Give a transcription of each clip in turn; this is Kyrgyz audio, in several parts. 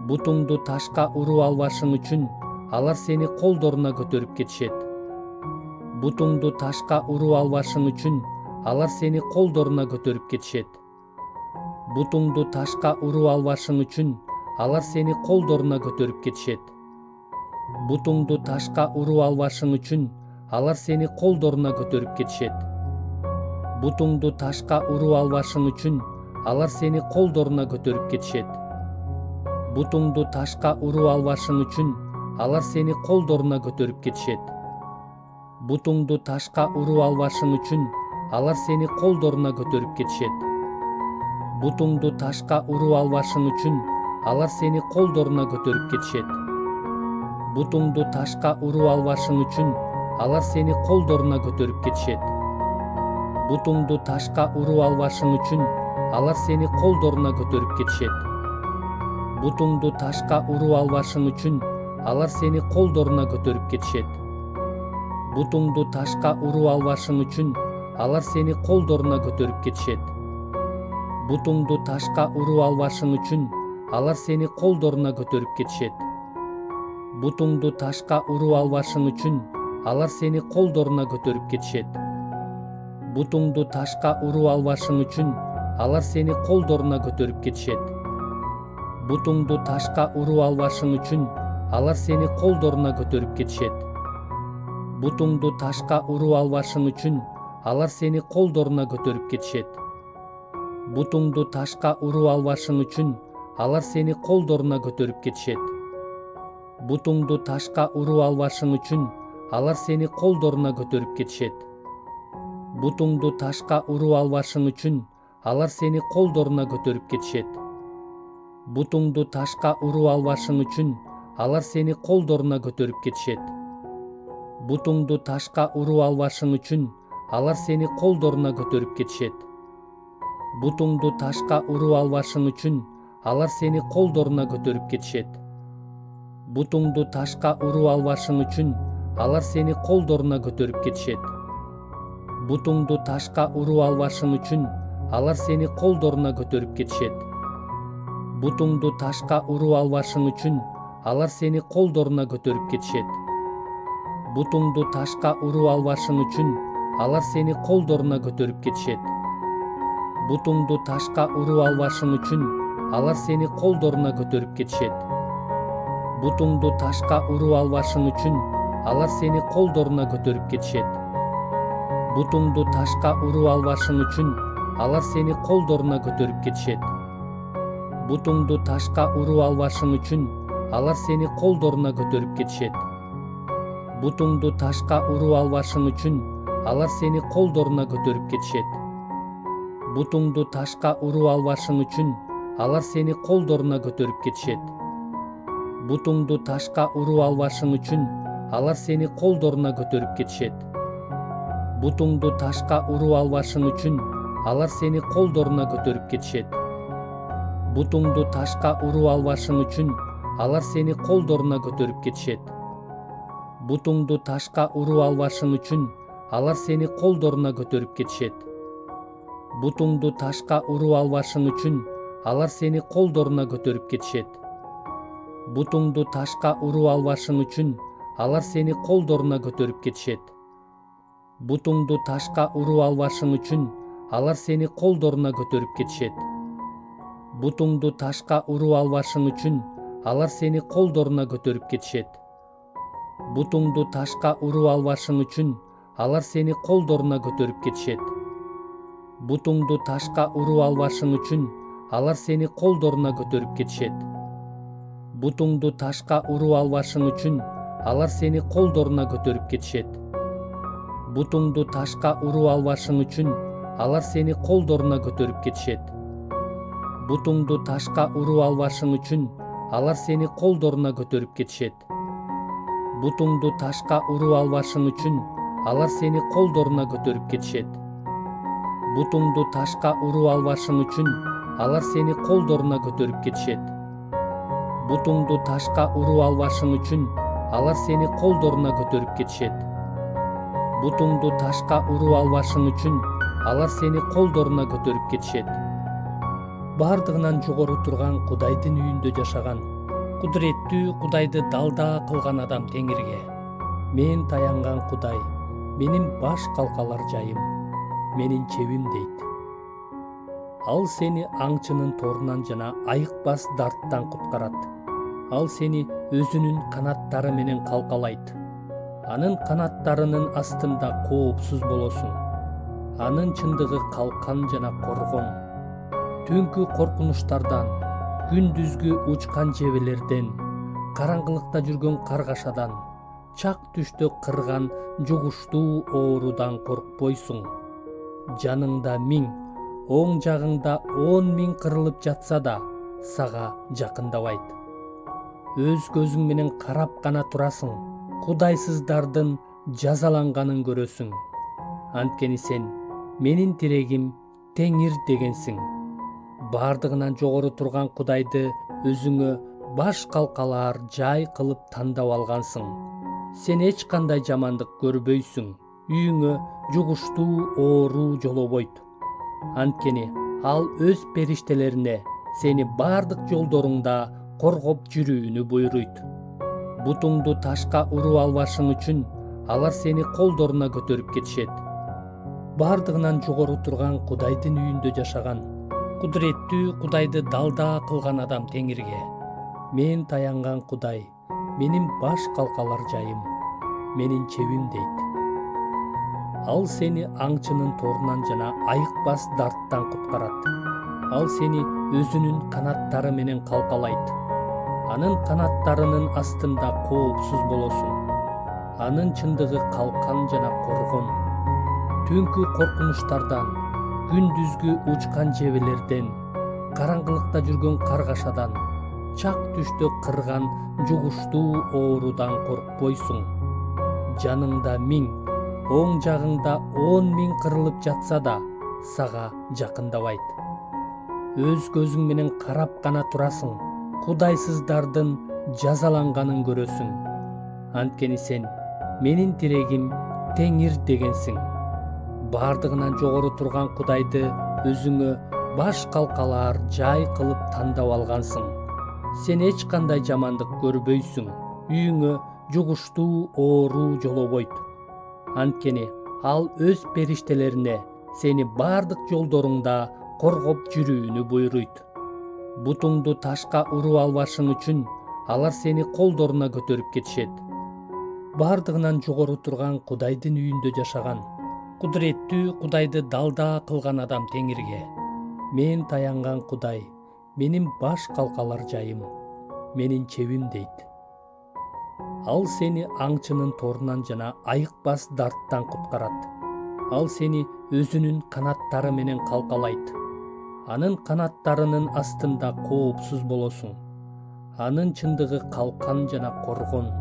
Бутуңду ташка уруп албашың үчүн алар сени колдоруна көтөрүп кетишет. Бутуңду ташка уруп албашың үчүн алар сени колдоруна көтөрүп кетишет. Бутуңду ташка уруп албашың үчүн алар сени колдоруна көтөрүп кетишет. Бутуңду ташка уруп албашың үчүн алар сени колдоруна көтөрүп кетишет. Бутуңду ташка уруп албашың үчүн алар сени колдоруна көтөрүп кетишет. Бутуңду ташка уруп албашың үчүн алар сени колдоруна көтөрүп кетишет. Бутуңду ташка уруп албашың үчүн алар сени колдоруна көтөрүп кетишет. Бутуңду ташка уруп албашың үчүн алар сени колдоруна көтөрүп кетишет. Бутуңду ташка уруп албашың үчүн алар сени колдоруна көтөрүп кетишет. Бутуңду ташка уруп албашың үчүн алар сени колдоруна көтөрүп кетишет. Бутуңду ташка уруп албашың үчүн алар сени колдоруна көтөрүп кетишет. Бутуңду ташка уруп албашың үчүн алар сени колдоруна көтөрүп кетишет. Бутуңду ташка уруп албашың үчүн алар сени колдоруна көтөрүп кетишет. Бутуңду ташка уруп албашың үчүн алар сени колдоруна көтөрүп кетишет. Бутуңду ташка уруп албашың үчүн алар сени колдоруна көтөрүп кетишет. Бутуңду ташка уруп албашың үчүн алар сени колдоруна көтөрүп кетишет. Бутуңду ташка уруп албашың үчүн алар сени колдоруна көтөрүп кетишет. Бутуңду ташка уруп албашың үчүн алар сени колдоруна көтөрүп кетишет. Бутуңду ташка уруп албашың үчүн алар сени колдоруна көтөрүп кетишет. Бутуңду ташка уруп албашың үчүн алар сени колдоруна көтөрүп кетишет. Бутуңду ташка уруп албашың үчүн алар сени колдоруна көтөрүп кетишет. Бутуңду ташка уруп албашың үчүн алар сени колдоруна көтөрүп кетишет. Бутуңду ташка уруп албашың үчүн алар сени колдоруна көтөрүп кетишет. Бутуңду ташка уруп албашың үчүн алар сени колдоруна көтөрүп кетишет. Бутуңду ташка уруп албашың үчүн алар сени колдоруна көтөрүп кетишет. Бутуңду ташка уруп албашың үчүн алар сени колдоруна көтөрүп кетишет. Бутуңду ташка уруп албашың үчүн алар сени колдоруна көтөрүп кетишет. Бутуңду ташка уруп албашың үчүн алар сени колдоруна көтөрүп кетишет. Бутуңду ташка уруп албашың үчүн алар сени колдоруна көтөрүп кетишет. Бутуңду ташка уруп албашың үчүн алар сени колдоруна көтөрүп кетишет. Бутуңду ташка уруп албашың үчүн алар сени колдоруна көтөрүп кетишет. Бутуңду ташка уруп албашың үчүн алар сени колдоруна көтөрүп кетишет. Бутуңду ташка уруп албашың үчүн алар сени колдоруна көтөрүп кетишет. Бутуңду ташка уруп албашың үчүн алар сени колдоруна көтөрүп кетишет. Бутуңду ташка уруп албашың үчүн алар сени колдоруна көтөрүп кетишет. Бутуңду ташка уруп албашың үчүн алар сени колдоруна көтөрүп кетишет. Бутуңду ташка уруп албашың үчүн алар сени колдоруна көтөрүп кетишет. Бутуңду ташка уруп албашың үчүн алар сени колдоруна көтөрүп кетишет. Бутуңду ташка уруп албашың үчүн алар сени колдоруна көтөрүп кетишет. Бутуңду ташка уруп албашың үчүн алар сени колдоруна көтөрүп кетишет. Бутуңду ташка уруп албашың үчүн алар сени колдоруна көтөрүп кетишет. Бутуңду ташка уруп албашың үчүн алар сени колдоруна көтөрүп кетишет. Бутуңду ташка уруп албашың үчүн алар сени колдоруна көтөрүп кетишет. Бутуңду ташка уруп албашың үчүн алар сени колдоруна көтөрүп кетишет. Бутуңду ташка уруп албашың үчүн алар сени колдоруна көтөрүп кетишет. Бутуңду ташка уруп албашың үчүн алар сени колдоруна көтөрүп кетишет. Бутуңду ташка уруп албашың үчүн алар сени колдоруна көтөрүп кетишет. Бутуңду ташка уруп албашың үчүн алар сени колдоруна көтөрүп кетишет. Бутуңду ташка уруп албашың үчүн алар сени колдоруна көтөрүп кетишет. Бутуңду ташка уруп албашың үчүн алар сени колдоруна көтөрүп кетишет. Бардыгынан жогору турган Кудайдын үйүндө жашаган Кудуреттүү Кудайды далда кылган адам теңирге. Мен таянган Кудай, менин баш калкалар жайым, менин чебим дейт. Ал сени аңчынын торунан жана айыкпас дарттан куткарат. Ал сени өзүнүн канаттары менен калкалайт. Анын канаттарынын астында коопсуз болосуң. Анын чындыгы калкан жана коргон. Түнкү коркунучтардан, күндүзгү учкан жебелерден, караңгылыкта жүргөн каргашадан, чак түштө кырган жугуштуу оорудан коркпойсуң. Жаныңда 1000, оң жагыңда 10.000 кырылып жатса да, сага жакындабайт. Өз көзүң менен карап гана турасың, кудайсыздардын жазаланганын көрөсүң. Анткени сен менин тирегим Теңир дегенсиң. Бардыгынан жогору турган Кудайды өзүңө баш калкалаар жай кылып тандап алгансың. Сен эч кандай жамандык көрбөйсүң. Үйүңө жугуштуу оору жолобойт. Анткени ал өз периштелерине сени бардык жолдоруңда коргоп жүрүүнү буйруйт. Бутуңду ташка уруп албашың үчүн алар сени колдоруна көтөрүп кетишет. Бардыгынан жогору турган Кудайдын үйүндө жашаган, кудуреттүү Кудайды далда кылган адам теңирге. Мен таянган Кудай, менин баш калкалар жайым, менин чебим дейт. Ал сени аңчынын торунан жана айыкпас дарттан куткарат. Ал сени өзүнүн канаттары менен калкалайт. Анын канаттарынын астында коопсуз болосуң. Анын чындыгы калкан жана коргон. Түнкү коркунучтардан, күндүзгү учкан жебелерден, караңгылыкта жүргөн каргашадан, чак түштө кырган жугуштуу оорудан коркпойсуң. Жаныңда 1000, оң жагыңда 10.000 кырылып жатса да, сага жакындабайт. Өз көзүң менен карап гана турасың, кудайсыздардын жазаланганын көрөсүң. Анткени сен менин тирегим Теңир дегенсиң. Бардыгынан жогору турган Кудайды өзүңө баш калкалаар жай кылып тандап алгансың. Сен эч кандай жамандык көрбөйсүң. Үйүңө жугуштуу оору жолобойт. Анткени ал өз периштелерине сени бардык жолдоруңда коргоп жүрүүнү буйруйт. Бутуңду ташка уруп албашың үчүн алар сени колдоруна көтөрүп кетишет. Бардыгынан жогору турган Кудайдын үйүндө жашаган, кудуреттүү Кудайды далда кылган адам теңирге. Мен таянган Кудай, менин баш калкалар жайым, менин чебим дейт. Ал сени аңчынын торунан жана айыкпас дарттан куткарат. Ал сени өзүнүн канаттары менен калкалайт. Анын канаттарынын астында коопсуз болосуң. Анын чындыгы калкан жана коргон.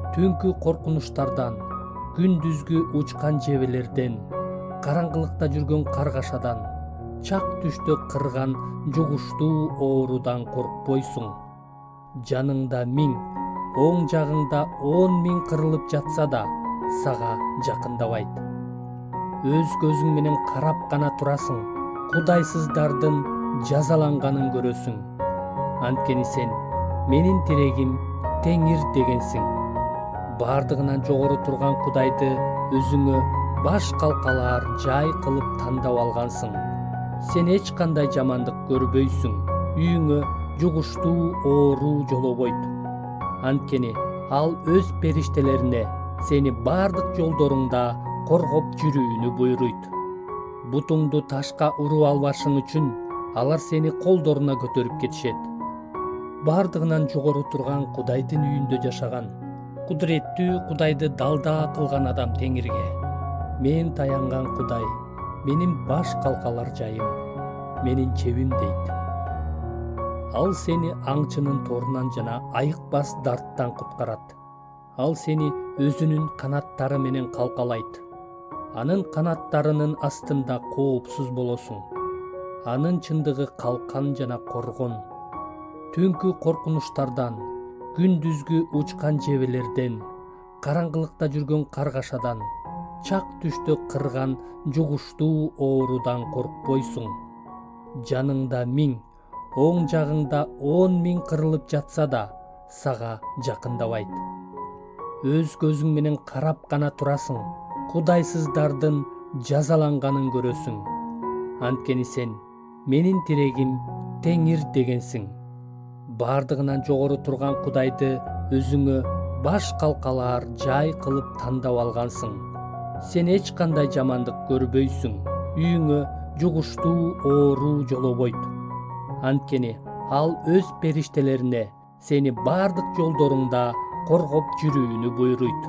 Түнкү коркунучтардан, күндүзгү учкан жебелерден, караңгылыкта жүргөн каргашадан, чак түштө кырган жугуштуу оорудан коркпойсуң. Жаныңда 1000, оң жагыңда 10.000 кырылып жатса да, сага жакындабайт. Өз көзүң менен карап гана турасың, кудайсыздардын жазаланганын көрөсүң. Анткени сен менин тирегим Теңир дегенсиң. Бардыгынан жогору турган Кудайды өзүңө баш калкалаар жай кылып тандап алгансың. Сен эч кандай жамандык көрбөйсүң. Үйүңө жугуштуу оору жолобойт. Анткени ал өз периштелерине сени бардык жолдоруңда коргоп жүрүүнү буйруйт. Бутуңду ташка уруп албашың үчүн алар сени колдоруна көтөрүп кетишет. Бардыгынан жогору турган Кудайдын үйүндө жашаган, кудуреттүү Кудайды далда кылган адам теңирге. Мен таянган Кудай, менин баш калкалар жайым, менин чебим дейт. Ал сени аңчынын торунан жана айыкпас дарттан куткарат. Ал сени өзүнүн канаттары менен калкалайт. Анын канаттарынын астында коопсуз болосуң. Анын чындыгы калкан жана коргон. Түнкү коркунучтардан, күндүзгү учкан жебелерден, караңгылыкта жүргөн каргашадан, чак түштө кырган жугуштуу оорудан коркпойсуң. Жаныңда 1000, оң жагыңда 10.000 кырылып жатса да, сага жакындабайт. Өз көзүң менен карап гана турасың, кудайсыздардын жазаланганын көрөсүң. Анткени сен менин тирегим Теңир дегенсиң. Бардыгынан жогору турган Кудайды өзүңө баш калкалаар жай кылып тандап алгансың. Сен эч кандай жамандык көрбөйсүң, үйүңө жугуштуу оору жолобойт. Анткени ал өз периштелерине сени бардык жолдоруңда коргоп жүрүүнү буйруйт.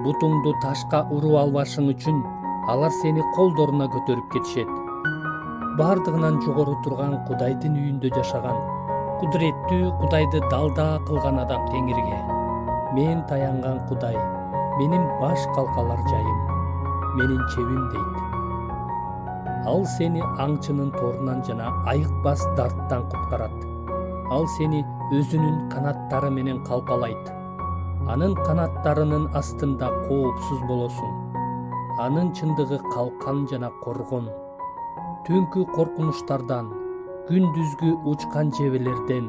Бутуңду ташка уруп албашың үчүн алар сени колдоруна көтөрүп кетишет. Бардыгынан жогору турган Кудайдын үйүндө жашаган, кудуреттүү Кудайды далда кылган адам Теңирге: мен таянган Кудай, менин баш калкалар жайым, менин чебим дейт. Ал сени аңчынын торунан жана айыкпас дарттан куткарат. Ал сени өзүнүн канаттары менен калпалайт. Анын канаттарынын астында коопсуз болосуң. Анын чындыгы калкан жана коргон. Түнкү коркунучтардан, күндүзгү учкан жебелерден,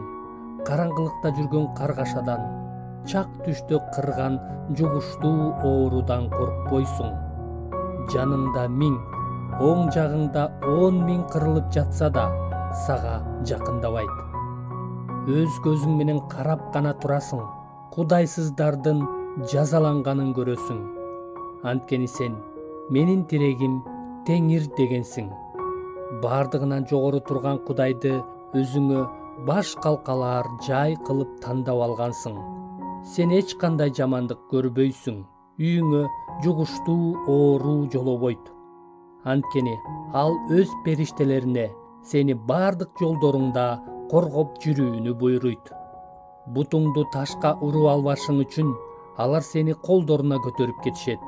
караңгылыкта жүргөн каргашадан, чак түштө кырган жугуштуу оорудан коркпойсуң. Жаныңда 1000, оң жагыңда 10.000 кырылып жатса да, сага жакындабайт. Өз көзүң менен карап гана турасың, кудайсыздардын жазаланганын көрөсүң. Анткени сен менин тирегим Теңир дегенсиң. Бардыгынан жогору турган Кудайды өзүңө баш калкалаар жай кылып тандап алгансың. Сен эч кандай жамандык көрбөйсүң, үйүңө жугуштуу оору жолобойт. Анткени ал өз периштелерине сени бардык жолдоруңда коргоп жүрүүнү буйруйт. Бутуңду ташка уруп албашың үчүн алар сени колдоруна көтөрүп кетишет.